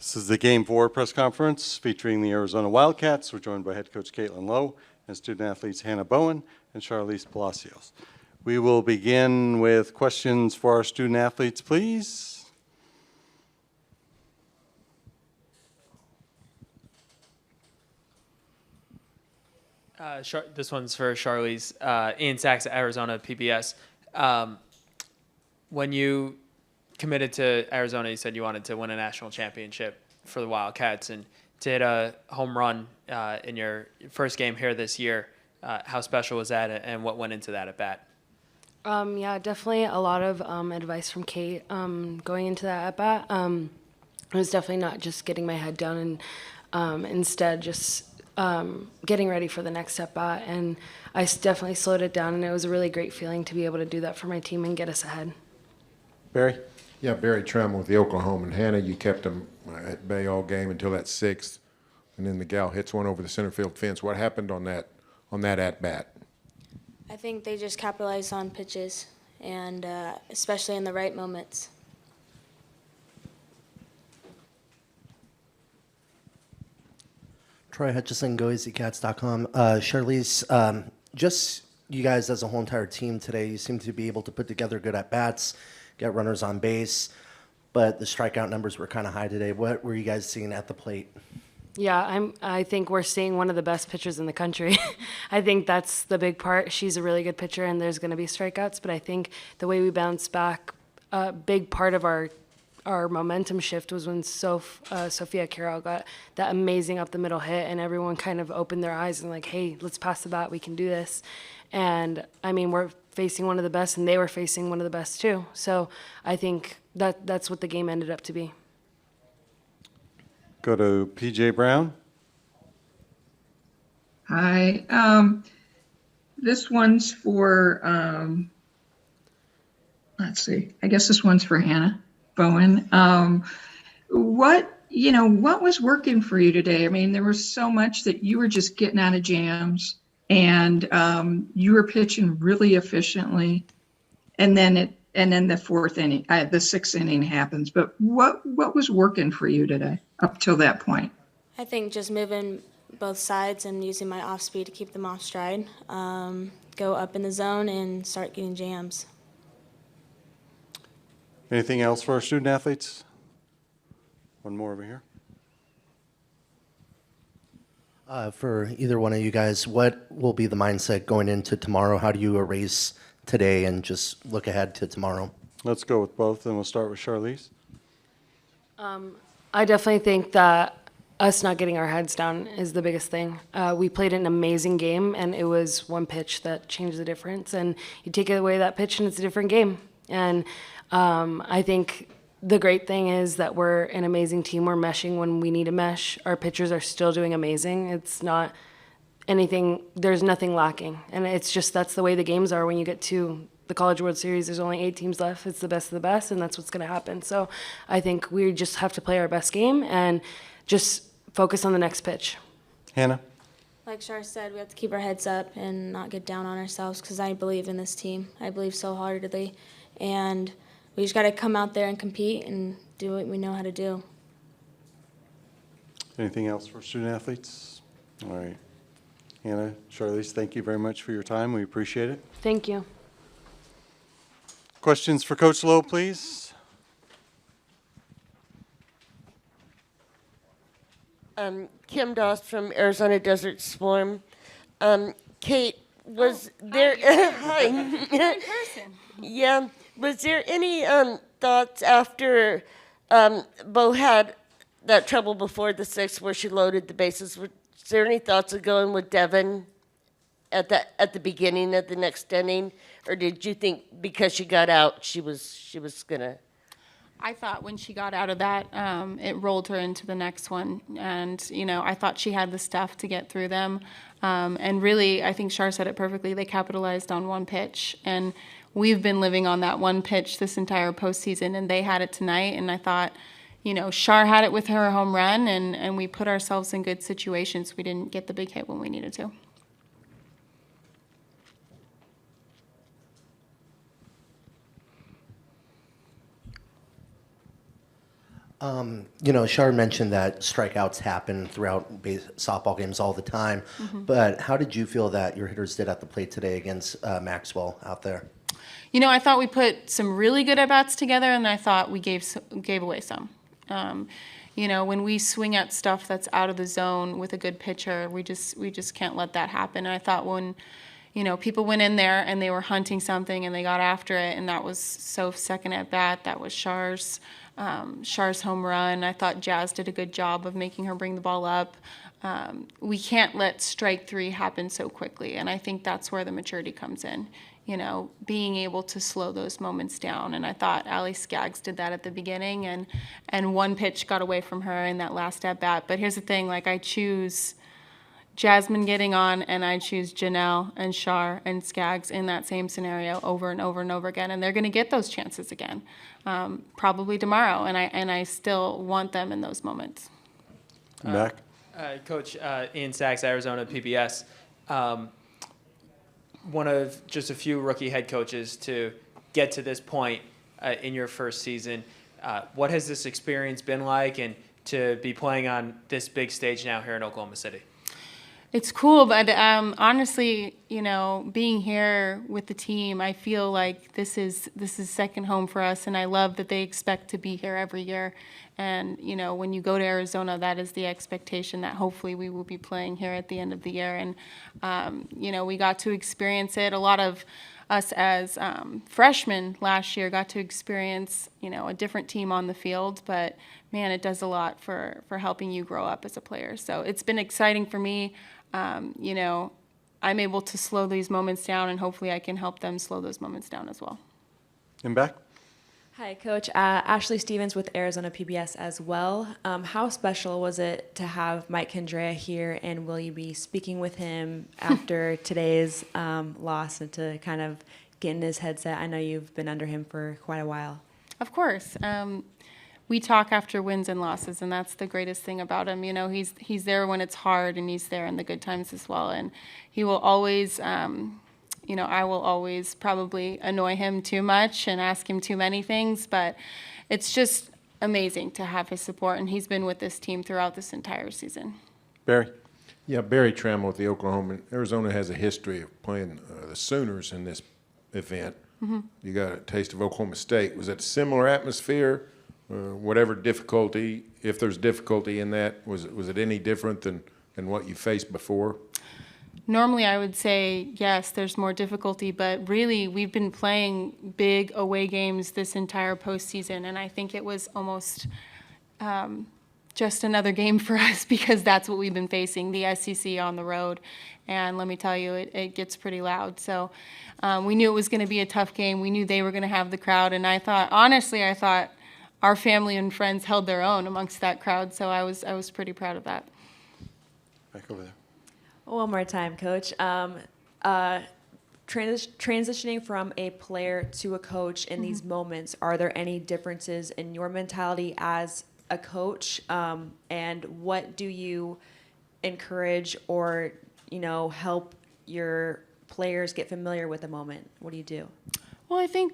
This is the Game 4 press conference featuring the Arizona Wildcats. We're joined by head coach Caitlin Lowe and student athletes Hanah Bowen and Sharlize Palacios. We will begin with questions for our student athletes, please. This one's for Sharlize. Ian Sachs at Arizona PBS. When you committed to Arizona, you said you wanted to win a national championship for the Wildcats and to hit a home run in your first game here this year. How special was that, and what went into that at bat? Yeah, definitely a lot of advice from Kate going into that at bat. It was definitely not just getting my head down and instead just getting ready for the next at bat. And I definitely slowed it down, and it was a really great feeling to be able to do that for my team and get us ahead. Barry? Yeah, Barry Trammell with the Oklahoma. And Hanah, you kept them at bay all game until that sixth, and then the gal hits one over the center field fence. What happened on that at bat? I think they just capitalized on pitches, and especially in the right moments. Troy Hutchison, GoEasyCats.com. Sharlize, just you guys as a whole entire team today, you seem to be able to put together good at-bats, get runners on base, but the strikeout numbers were kind of high today. What were you guys seeing at the plate? Yeah, I think we're seeing one of the best pitchers in the country. I think that's the big part. She's a really good pitcher, and there's going to be strikeouts, but I think the way we bounce back, a big part of our momentum shift was when Sophia Carroll got that amazing up the middle hit, and everyone kind of opened their eyes and like, hey, let's pass the bat, we can do this. And I mean, we're facing one of the best, and they were facing one of the best too. So I think that's what the game ended up to be. Go to PJ Brown. Hi. This one's for, let's see, I guess this one's for Hanah Bowen. What was working for you today? I mean, there was so much that you were just getting out of jams, and you were pitching really efficiently, and then the sixth inning happens. But what was working for you today up till that point? I think just moving both sides and using my off speed to keep them off stride, go up in the zone and start getting jams. Anything else for our student athletes? One more over here. For either one of you guys, what will be the mindset going into tomorrow? How do you erase today and just look ahead to tomorrow? Let's go with both, and we'll start with Sharlize. I definitely think that us not getting our heads down is the biggest thing. We played an amazing game, and it was one pitch that changed the difference. And you take away that pitch, and it's a different game. And I think the great thing is that we're an amazing team. We're meshing when we need to mesh. Our pitchers are still doing amazing. It's not anything, there's nothing lacking. And it's just, that's the way the games are when you get to the College World Series. There's only 8 teams left. It's the best of the best, and that's what's going to happen. So I think we just have to play our best game and just focus on the next pitch. Hanah? Like Shar said, we have to keep our heads up and not get down on ourselves, because I believe in this team. I believe so heartedly. And we just got to come out there and compete and do what we know how to do. Anything else for student athletes? All right. Hanah, Sharlize, thank you very much for your time. We appreciate it. Thank you. Questions for Coach Lowe, please? Kim Doss from Arizona Desert Swarm. Kate, was there... Hi. In person. Yeah. Was there any thoughts after Bo had that trouble before the sixth where she loaded the bases? Was there any thoughts of going with Devin at the beginning of the next inning, or did you think because she got out she was gonna? I thought when she got out of that, it rolled her into the next one. And, I thought she had the stuff to get through them. And really, I think Shar said it perfectly. They capitalized on one pitch. And we've been living on that one pitch this entire postseason, and they had it tonight. And I thought, Shar had it with her home run, and we put ourselves in good situations. We didn't get the big hit when we needed to. Shar mentioned that strikeouts happen throughout softball games all the time, but how did you feel that your hitters did at the plate today against Maxwell out there? I thought we put some really good at-bats together, and I thought we gave away some. When we swing at stuff that's out of the zone with a good pitcher, we just can't let that happen. And I thought when, people went in there and they were hunting something and they got after it, and that was so second at bat, that was Shar's home run. I thought Jazz did a good job of making her bring the ball up. We can't let strike three happen so quickly, and I think that's where the maturity comes in. Being able to slow those moments down. And I thought Allie Skaggs did that at the beginning, and one pitch got away from her in that last at-bat. But here's the thing, I choose Jasmine getting on, and I choose Janelle and Shar and Skaggs in that same scenario over and over and over again. And they're going to get those chances again, probably tomorrow. And I still want them in those moments. Back. Coach Ian Sachs, Arizona PBS. One of just a few rookie head coaches to get to this point in your first season. What has this experience been like, and to be playing on this big stage now here in Oklahoma City? It's cool, but honestly, being here with the team, I feel like this is second home for us, and I love that they expect to be here every year. And when you go to Arizona, that is the expectation that hopefully we will be playing here at the end of the year. And we got to experience it. A lot of us as freshmen last year got to experience a different team on the field, but man, it does a lot for helping you grow up as a player. So it's been exciting for me. I'm able to slow these moments down, and hopefully I can help them slow those moments down as well. And back. Hi, Coach. Ashley Stevens with Arizona PBS as well. How special was it to have Mike Kendrea here, and will you be speaking with him after today's loss and to kind of get in his headset? I know you've been under him for quite a while. Of course. We talk after wins and losses, and that's the greatest thing about him. He's there when it's hard, and he's there in the good times as well. And he will always, I will always probably annoy him too much and ask him too many things, but it's just amazing to have his support, and he's been with this team throughout this entire season. Barry. Yeah, Barry Trammell with the Oklahoma. Arizona has a history of playing the Sooners in this event. You got a taste of Oklahoma State. Was it a similar atmosphere? Whatever difficulty, if there's difficulty in that, was it any different than what you faced before? Normally, I would say, yes, there's more difficulty, but really, we've been playing big away games this entire postseason, and I think it was almost just another game for us because that's what we've been facing, the SEC on the road. And let me tell you, it gets pretty loud. So we knew it was going to be a tough game. We knew they were going to have the crowd, and I thought our family and friends held their own amongst that crowd, so I was pretty proud of that. Back over there. One more time, Coach. Transitioning from a player to a coach in these moments, are there any differences in your mentality as a coach? And what do you encourage or, help your players get familiar with the moment? What do you do? Well, I think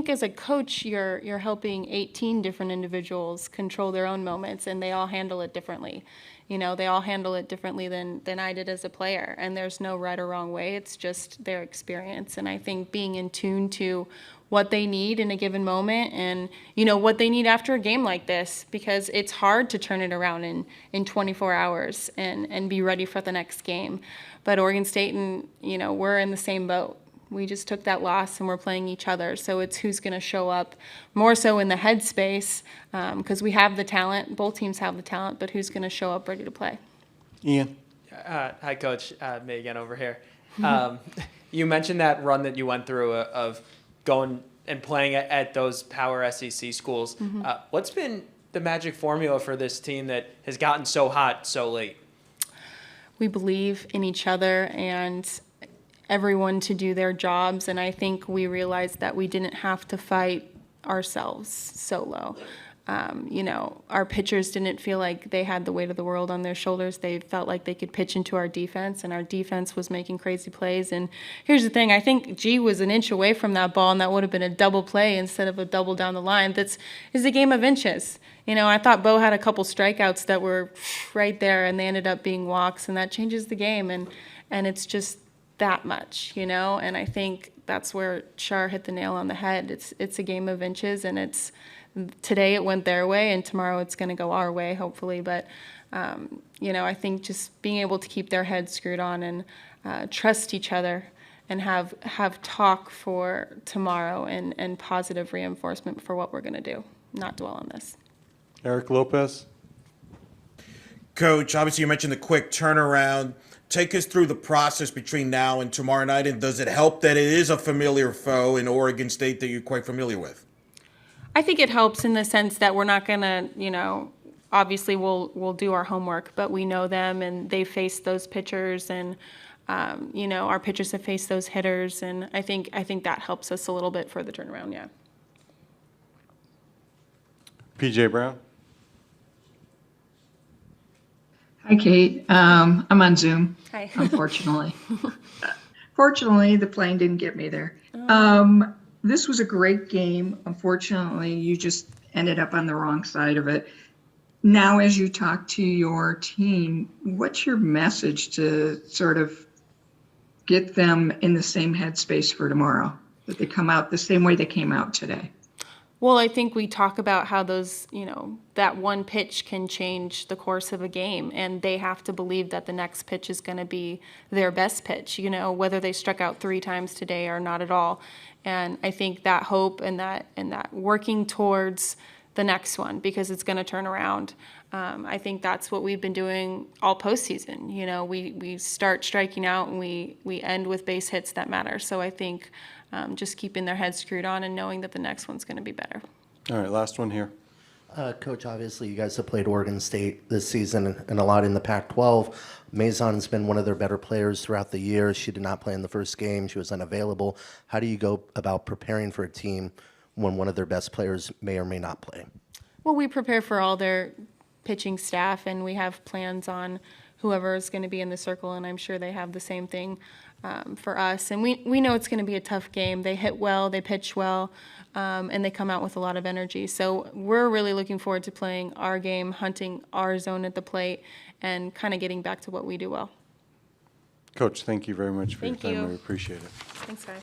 as a coach, you're helping 18 different individuals control their own moments, and they all handle it differently. They all handle it differently than I did as a player, and there's no right or wrong way. It's just their experience, and I think being in tune to what they need in a given moment and, what they need after a game like this, because it's hard to turn it around in 24 hours and be ready for the next game. But Oregon State and, we're in the same boat. We just took that loss and we're playing each other. So it's who's going to show up more so in the headspace because we have the talent. Both teams have the talent, but who's going to show up ready to play? Ian. Hi, Coach. Me again over here. You mentioned that run that you went through of going and playing at those power SEC schools. What's been the magic formula for this team that has gotten so hot so late? We believe in each other and everyone to do their jobs, and I think we realized that we didn't have to fight ourselves solo. Our pitchers didn't feel like they had the weight of the world on their shoulders. They felt like they could pitch into our defense, and our defense was making crazy plays. And here's the thing, I think G was an inch away from that ball, and that would have been a double play instead of a double down the line. That's is a game of inches. I thought Bo had a couple strikeouts that were right there, and they ended up being walks, and that changes the game. And it's just that much, And I think that's where Char hit the nail on the head. It's a game of inches, and today it went their way, and tomorrow it's going to go our way, hopefully. But, I think just being able to keep their heads screwed on and trust each other and have talk for tomorrow and positive reinforcement for what we're going to do, not dwell on this. Eric Lopez? Coach, obviously you mentioned the quick turnaround. Take us through the process between now and tomorrow night, and does it help that it is a familiar foe in Oregon State that you're quite familiar with? I think it helps in the sense that we're not going to, obviously we'll do our homework, but we know them and they face those pitchers, and our pitchers have faced those hitters, and I think that helps us a little bit for the turnaround. Yeah. PJ Brown? Hi, Kate. I'm on Zoom. Hi. Unfortunately. Fortunately, the plane didn't get me there. This was a great game. Unfortunately, you just ended up on the wrong side of it. Now, as you talk to your team, what's your message to sort of get them in the same headspace for tomorrow, that they come out the same way they came out today? Well, I think we talk about how those, that one pitch can change the course of a game, and they have to believe that the next pitch is going to be their best pitch, whether they struck out 3 times today or not at all. And I think that hope and that working towards the next one, because it's going to turn around. I think that's what we've been doing all postseason. We start striking out and we end with base hits that matter. So I think just keeping their heads screwed on and knowing that the next one's going to be better. All right, last one here. Coach, obviously you guys have played Oregon State this season and a lot in the Pac-12. Mazon's been one of their better players throughout the year. She did not play in the first game. She was unavailable. How do you go about preparing for a team when one of their best players may or may not play? Well, we prepare for all their pitching staff, and we have plans on whoever is going to be in the circle, and I'm sure they have the same thing for us. And we know it's going to be a tough game. They hit well, they pitch well, and they come out with a lot of energy. So we're really looking forward to playing our game, hunting our zone at the plate, and kind of getting back to what we do well. Coach, thank you very much for Thank your time. you. We appreciate it. Thanks, guys.